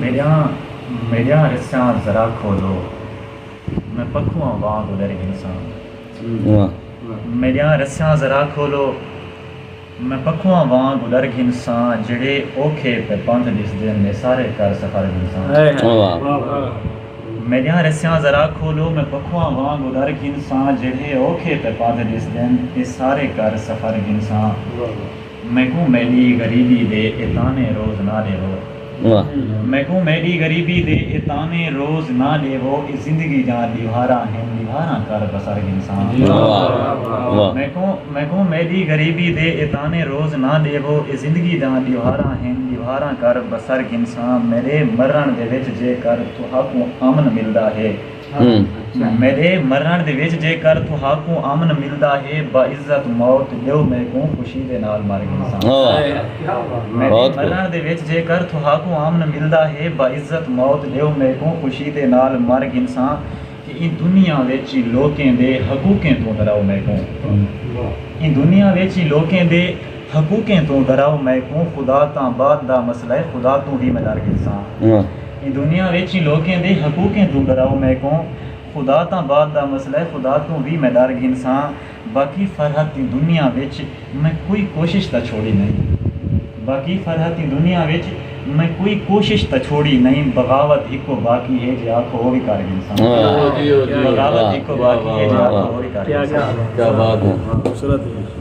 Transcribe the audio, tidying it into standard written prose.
मेरिया रस्सा जरा खोलो, मैं पखुआ वांग उधर इंसान। मेरिया रस्सा जरा खोलो, मैं पखुआ वांग उधर इंसान, जेड़े औखे पे पंथ दिसदे ने सारे कर सफर इंसान। मेरिया रस्सा जरा खोलो, मैं पखुआ वांग उधर इंसान, जेड़े औखे पे पंथ दिसदे ने सारे कर सफर इंसान। मैकू मेरी गरीबी दे इताने रोज ना देवो, मैकू मेरी गरीबी दे इताने रोज ना देवो, इस जिंदगी जान लिहारा है लिहारा कर बसर इंसान। मैकू मेरी गरीबी दे इताने रोज ना देवो, इस जिंदगी जान लिहारा है लिहारा कर बसर इंसान। मेरे मरण दे विच जे कर तुहाकू अमन मिलदा है, मेरे मरण दे विच जे कर तुहाकू अमन मिलदा है, बाइज्जत मौत लियो मैकू खुशी दे नाल मर इंसान। मेरे मरण दे विच जे कर तुहाकू अमन मिलदा है, बाइज्जत मौत लियो मैकू खुशी दे नाल मर इंसान। कि इन दुनिया विच लोकें दे हकूकें तो डराओ मैकू, इन दुनिया विच लोकें दे हकूकें तो डराओ मैकू, खुदा तां बाद दा मसला है खुदा तू ही मैं डर इंसान। इन दुनिया विच लोकें दे हकूकें तू डराओ मैकू, खुदा तां बाद दा मसला है खुदा तू भी मैं डर इंसान। बाकी फरहत इन दुनिया विच मैं कोई कोशिश ता छोड़ी नहीं, बाकी फरहत इन दुनिया विच मैं कोई कोशिश ता छोड़ी नहीं, बगावत इको बाकी है जे आखो वो भी कर इंसान। बगावत इको बाकी है जे आखो वो भी कर इंसान। क्या बात है, खूबसूरत है।